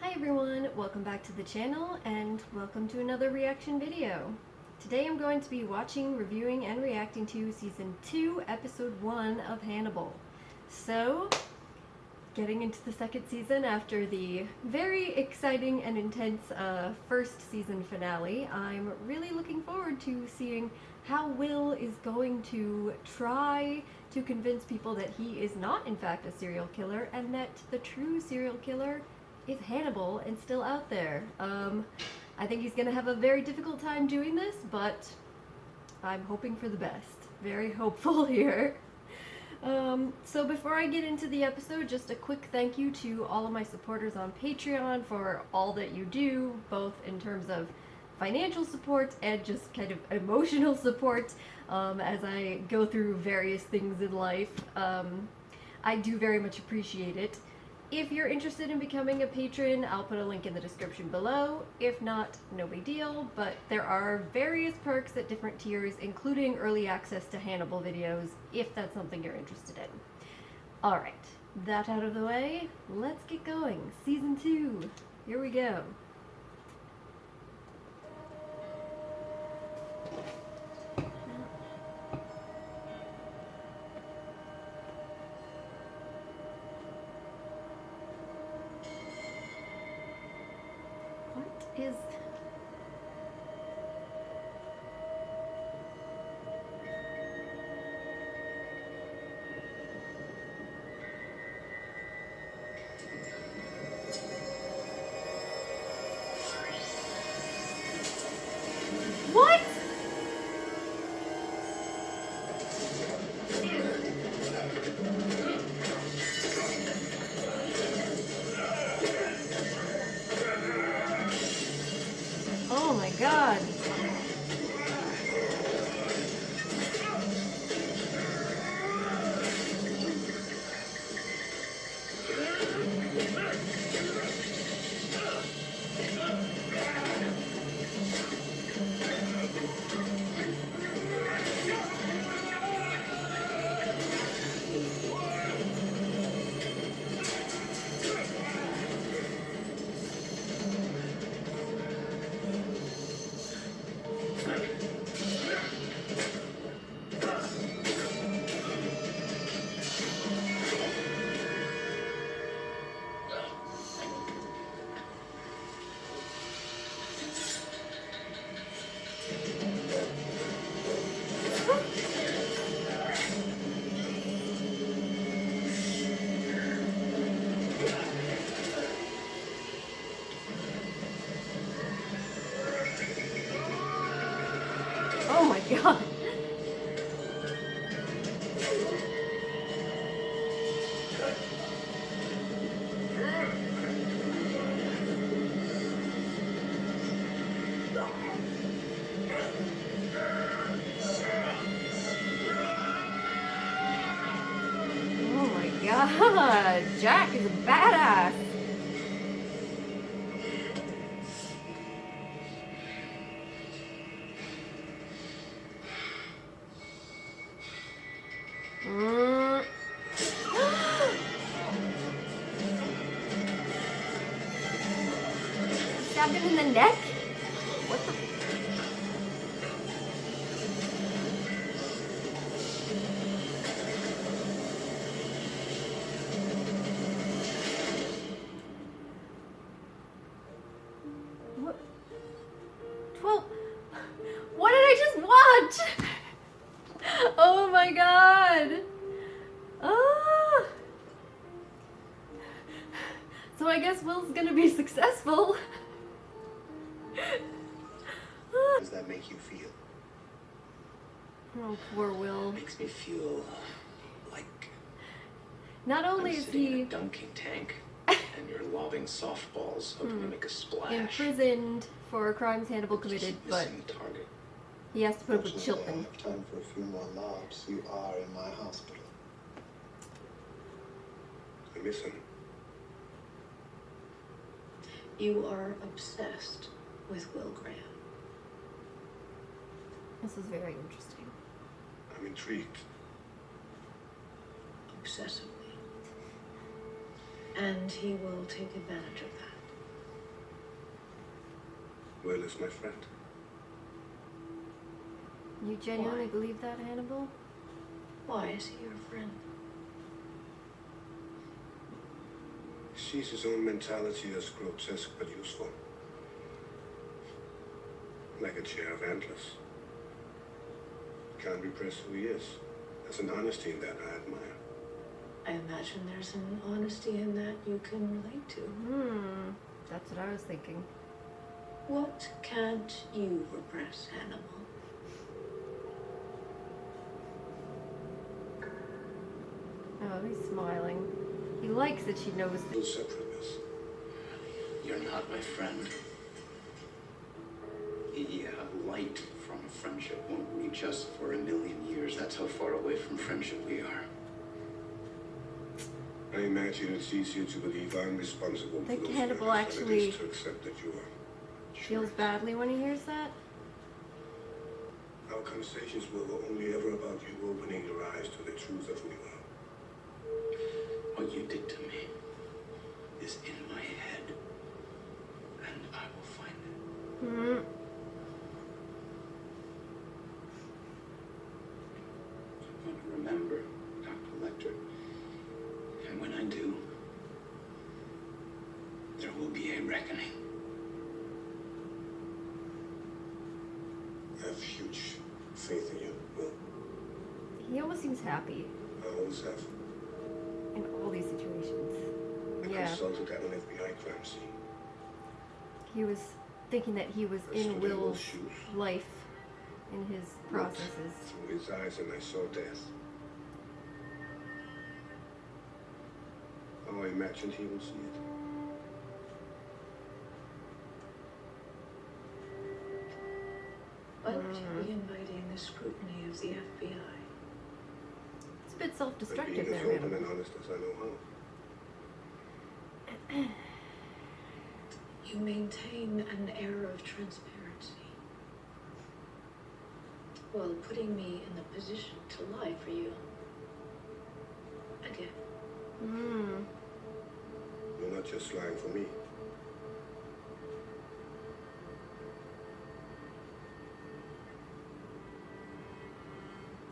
Hi everyone, welcome back to the channel and welcome to another reaction video. Today I'm going to be watching, reviewing, and reacting to Season 2, Episode 1 of Hannibal. So, getting into the second season after the very exciting and intense first season finale, I'm really looking forward to seeing how Will is going to try to convince people that he is not in fact a serial killer and that the true serial killer is Hannibal and still out there. I think he's gonna have a very difficult time doing this, but I'm hoping for the best. Very hopeful here. So before I get into the episode, just a quick thank you to all of my supporters on Patreon for all that you do, both in terms of financial support and just kind of emotional support as I go through various things in life. I do very much appreciate it. If you're interested in becoming a patron, I'll put a link in the description below. If not, no big deal, but there are various perks at different tiers, including early access to Hannibal videos, if that's something you're interested in. Alright, that out of the way, let's get going. Season 2, here we go. Is what? Oh my god. Oh my god. Oh my god. Jack is a badass. Stabbed him in the neck? What the? What? Well, what did I just watch? Oh my god! Ah! So I guess Will's gonna be successful. How does that make you feel? Oh, poor Will. It makes me feel like Not only I'm is sitting in he a dunking tank and you're lobbing softballs hoping to make a splash. imprisoned for crimes Hannibal Just committed, but missing the target. he has to put up with Fortunately, Chilton. I have time for a few more lobs. You are in my hospital. I miss him. You are obsessed with Will Graham. This is very interesting. I'm intrigued. Obsessively. And he will take advantage of that. Will is my friend. You genuinely Why? believe that, Hannibal? Why is he your friend? He sees his own mentality as grotesque but useful. Like a chair of antlers. Can't repress who he is. There's an honesty in that I admire. I imagine there's an honesty in that you can relate to. That's what I was thinking. What can't you repress, Hannibal? Oh, he's smiling. He likes that she knows. No separateness. You're not my friend. Yeah, light from friendship won't reach us for a million years. That's how far away from friendship we are. I imagine it's easier to believe I'm responsible for think those Hannibal murders than it actually is to accept that you are. Feels badly when he hears that. Our conversations were only ever about you opening your eyes to the truth of who you are. What you did to me is in my head, and I will find it. I'm going to remember Dr. Lecter, and when I do, there will be a reckoning. I have huge faith in you, Will. He almost seems happy I always have. in all these situations. I Yeah, consulted at an FBI crime scene. he was thinking that he was I in stood in Will's those shoes. life, in his Looked processes. through his eyes and I saw death. How I imagined he would see it. Why would you be inviting the scrutiny of the FBI? It's a bit By self-destructive being as there, open Hannibal. and honest as I know how. You maintain an air of transparency while putting me in the position to lie for you. Again. You're not just lying for me.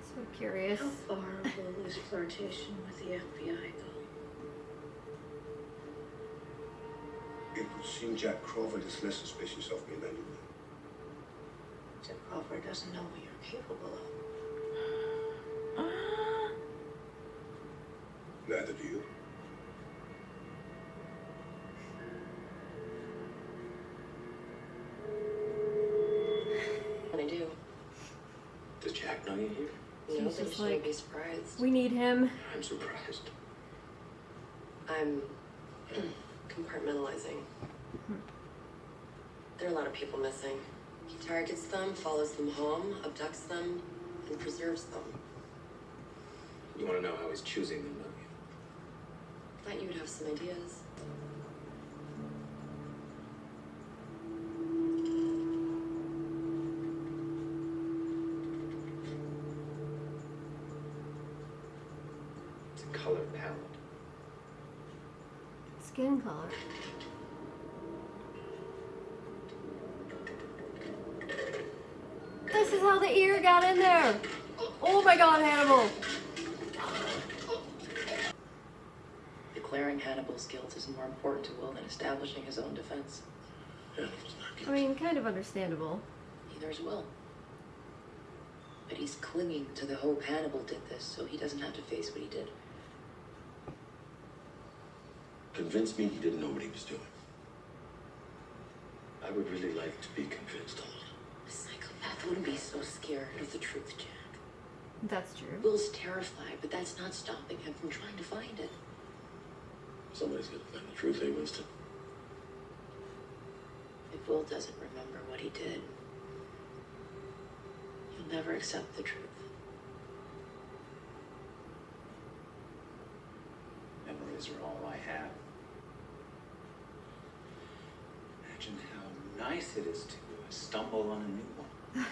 So curious. How far will this flirtation with the FBI go? It would seem Jack Crawford is less suspicious of me than you are. Jack Crawford doesn't know what you're capable of. Neither do you. What I do? Does Jack know you're here? She's No, just but she'll like- be surprised. We need him. I'm surprised. I'm compartmentalizing. There are a lot of people missing. He targets them, follows them home, abducts them, and preserves them. You want to know how he's choosing them, don't you? Thought you would have some ideas. It's a color palette. Skin color. This is how the ear got in there. Oh my god, Hannibal. Declaring Hannibal's guilt is more important to Will than establishing his own defense. Hannibal's not I guilty. mean, kind of understandable. Neither is Will. But he's clinging to the hope Hannibal did this so he doesn't have to face what he did. Convince me he didn't know what he was doing. I would really like to be convinced. A psychopath wouldn't be so scared of the truth, Jack. That's true. Will's terrified, but that's not stopping him from trying to find it. Somebody's gonna find the truth, eh, Winston? If Will doesn't remember what he did, he'll never accept the truth. Memories are all I have. Imagine how nice it is to stumble on a new one.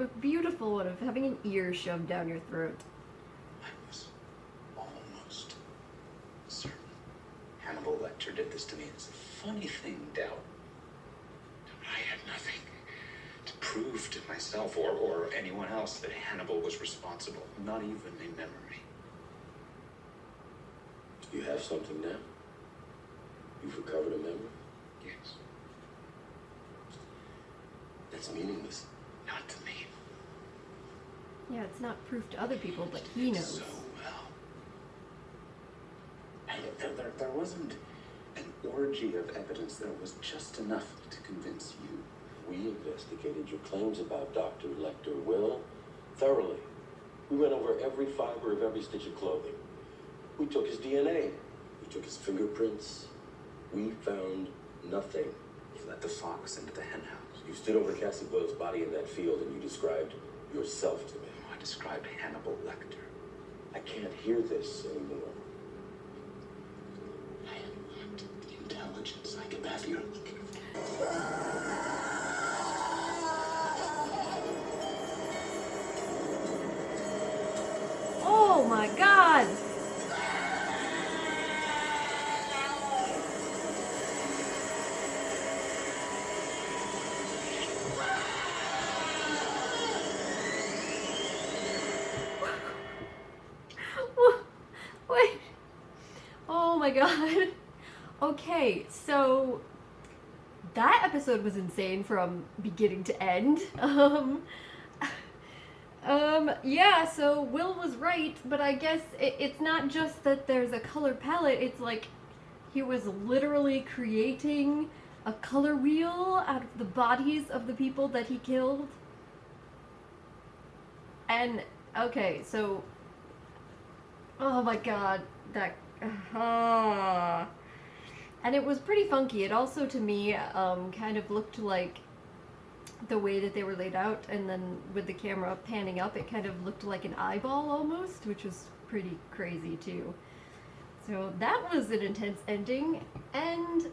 A beautiful one of having an ear shoved down your throat. I was almost certain Hannibal Lecter did this to me. It's a funny thing, Doubt. I had nothing to prove to myself or anyone else that Hannibal was responsible. Not even a memory. You have something now? You've recovered a memory? Yes. That's meaningless. Not to me. Yeah, it's not proof to other people, but he knows. So well. And there wasn't an orgy of evidence. There was just enough to convince you. We investigated your claims about Dr. Lecter Will thoroughly. We went over every fiber of every stitch of clothing. We took his DNA. We took his fingerprints. We found nothing. You let the fox into the henhouse. You stood over Cassie Boyle's body in that field and you described yourself to me. I described Hannibal Lecter. I can't hear this anymore. I want the intelligent psychopath you're looking for. Oh my god! Wait. Oh my god. Okay, so that episode was insane from beginning to end. Yeah, so Will was right, but I guess it's not just that there's a color palette, it's like he was literally creating a color wheel out of the bodies of the people that he killed. And, okay, so, oh my god, that, and it was pretty funky. It also, to me, kind of looked like the way that they were laid out, and then with the camera panning up, it kind of looked like an eyeball almost, which was pretty crazy too. So that was an intense ending, and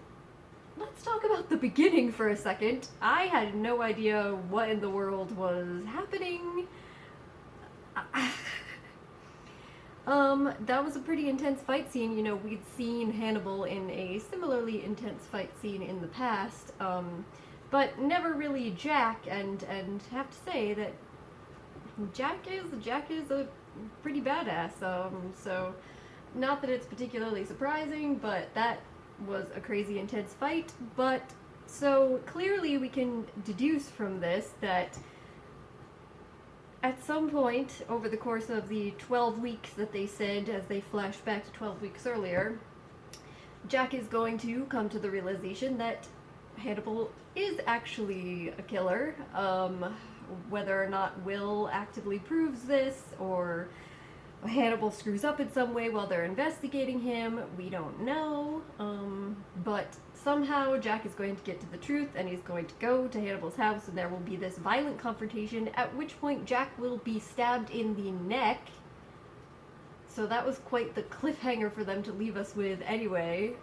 let's talk about the beginning for a second. I had no idea what in the world was happening. That was a pretty intense fight scene. You know, we'd seen Hannibal in a similarly intense fight scene in the past, but never really Jack, and have to say that Jack is a pretty badass, so not that it's particularly surprising, but that was a crazy intense fight. But so clearly we can deduce from this that at some point over the course of the 12 weeks that they said as they flash back to 12 weeks earlier, Jack is going to come to the realization that Hannibal is actually a killer. Whether or not Will actively proves this, or Hannibal screws up in some way while they're investigating him, we don't know. But somehow Jack is going to get to the truth, and he's going to go to Hannibal's house, and there will be this violent confrontation, at which point Jack will be stabbed in the neck. So that was quite the cliffhanger for them to leave us with anyway.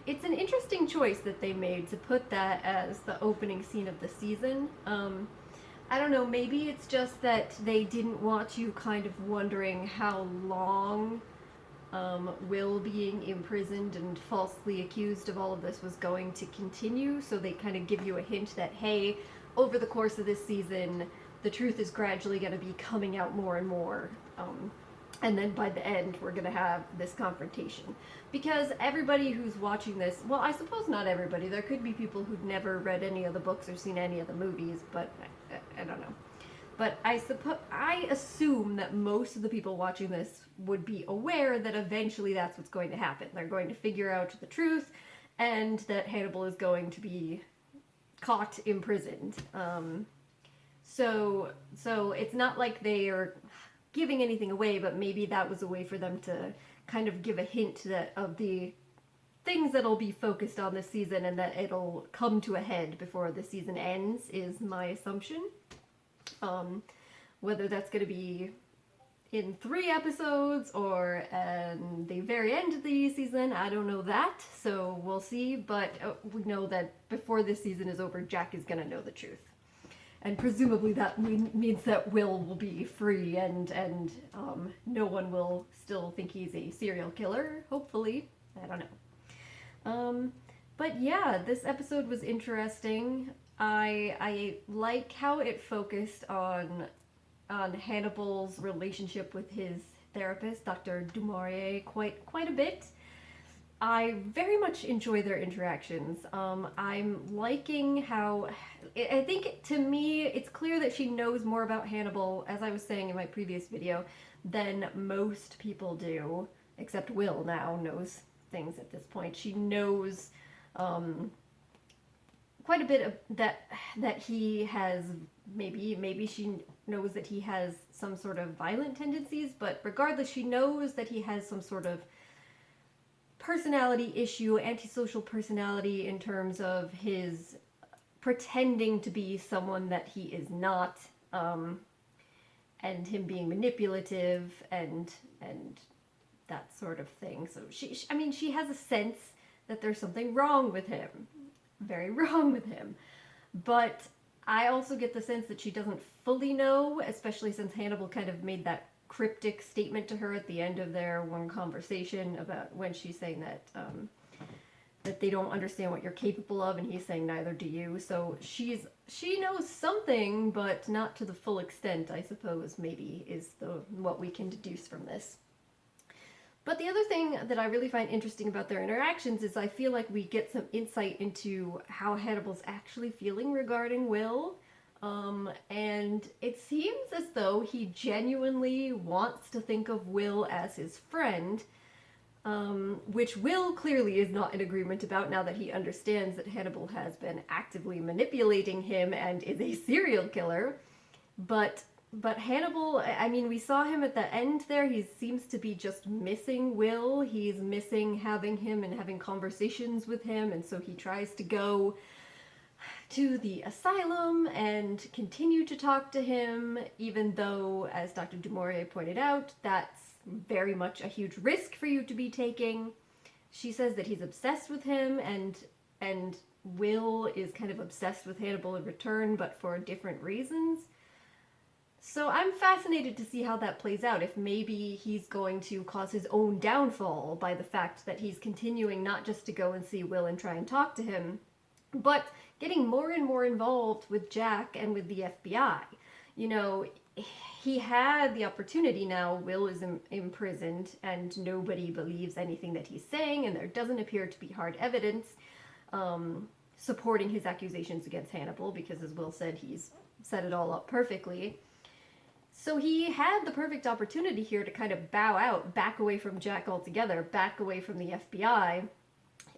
It's an interesting choice that they made to put that as the opening scene of the season. I don't know, maybe it's just that they didn't want you kind of wondering how long Will being imprisoned and falsely accused of all of this was going to continue, so they kind of give you a hint that, hey, over the course of this season, the truth is gradually going to be coming out more and more. And then by the end, we're going to have this confrontation. Because everybody who's watching this, well, I suppose not everybody. There could be people who've never read any of the books or seen any of the movies, but I don't know. But I assume that most of the people watching this would be aware that eventually that's what's going to happen. They're going to figure out the truth, and that Hannibal is going to be caught imprisoned. So it's not like they are giving anything away, but maybe that was a way for them to kind of give a hint that of the things that'll be focused on this season, and that it'll come to a head before the season ends, is my assumption. Whether that's going to be in 3 episodes or at the very end of the season, I don't know that, so we'll see. But we know that before this season is over, Jack is going to know the truth. And presumably that means that Will be free, and no one will still think he's a serial killer, hopefully. I don't know. But yeah, this episode was interesting. I like how it focused on Hannibal's relationship with his therapist, Dr. Du Maurier, quite a bit. I very much enjoy their interactions. I'm liking how, I think to me, it's clear that she knows more about Hannibal, as I was saying in my previous video, than most people do, except Will now knows things at this point. She knows quite a bit of that he has, maybe she knows that he has some sort of violent tendencies, but regardless, she knows that he has some sort of personality issue, antisocial personality, in terms of his pretending to be someone that he is not, and him being manipulative and that sort of thing. So she has a sense that there's something wrong with him, very wrong with him. But I also get the sense that she doesn't fully know, especially since Hannibal kind of made that cryptic statement to her at the end of their one conversation about when she's saying that that they don't understand what you're capable of, and he's saying neither do you. So she knows something, but not to the full extent, I suppose, maybe is what we can deduce from this. But the other thing that I really find interesting about their interactions is I feel like we get some insight into how Hannibal's actually feeling regarding Will. And it seems as though he genuinely wants to think of Will as his friend, which Will clearly is not in agreement about now that he understands that Hannibal has been actively manipulating him and is a serial killer. But Hannibal, I mean, we saw him at the end there. He seems to be just missing Will. He's missing having him and having conversations with him, and so he tries to go to the asylum and continue to talk to him, even though, as Dr. Du Maurier pointed out, that's very much a huge risk for you to be taking. She says that he's obsessed with him, and Will is kind of obsessed with Hannibal in return, but for different reasons. So I'm fascinated to see how that plays out, if maybe he's going to cause his own downfall by the fact that he's continuing not just to go and see Will and try and talk to him, but getting more and more involved with Jack and with the FBI. You know, he had the opportunity now. Will is imprisoned and nobody believes anything that he's saying, and there doesn't appear to be hard evidence supporting his accusations against Hannibal, because as Will said, he's set it all up perfectly. So he had the perfect opportunity here to kind of bow out, back away from Jack altogether, back away from the FBI,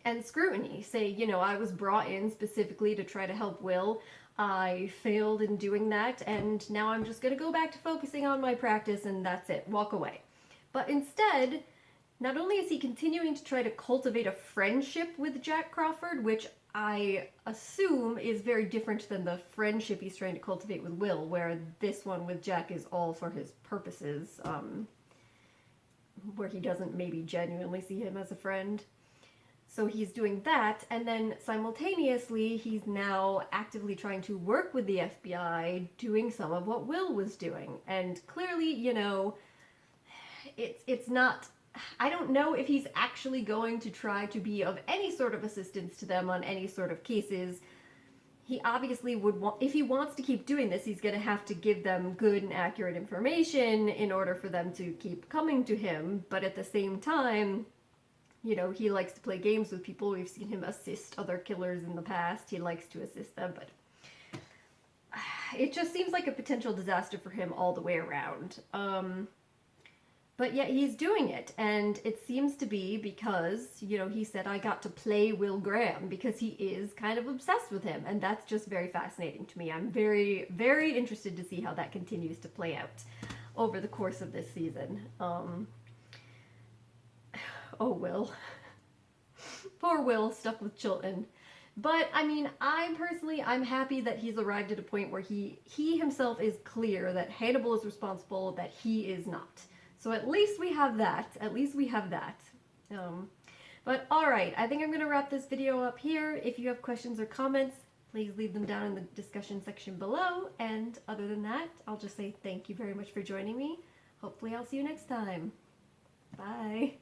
and scrutiny. Say, you know, I was brought in specifically to try to help Will. I failed in doing that, and now I'm just going to go back to focusing on my practice, and that's it. Walk away. But instead, not only is he continuing to try to cultivate a friendship with Jack Crawford, which I assume is very different than the friendship he's trying to cultivate with Will, where this one with Jack is all for his purposes, where he doesn't maybe genuinely see him as a friend. So he's doing that, and then simultaneously he's now actively trying to work with the FBI, doing some of what Will was doing. And clearly, you know, it's not, I don't know if he's actually going to try to be of any sort of assistance to them on any sort of cases. He obviously would want, if he wants to keep doing this, he's going to have to give them good and accurate information in order for them to keep coming to him. But at the same time, you know, he likes to play games with people. We've seen him assist other killers in the past. He likes to assist them, but it just seems like a potential disaster for him all the way around. But yet he's doing it, and it seems to be because, you know, he said, I got to play Will Graham, because he is kind of obsessed with him, and that's just very fascinating to me. I'm very, very interested to see how that continues to play out over the course of this season. Oh, Will. Poor Will, stuck with Chilton. But, I mean, I'm happy that he's arrived at a point where he himself is clear that Hannibal is responsible, that he is not. So at least we have that. At least we have that. But alright, I think I'm going to wrap this video up here. If you have questions or comments, please leave them down in the discussion section below. And other than that, I'll just say thank you very much for joining me. Hopefully I'll see you next time. Bye.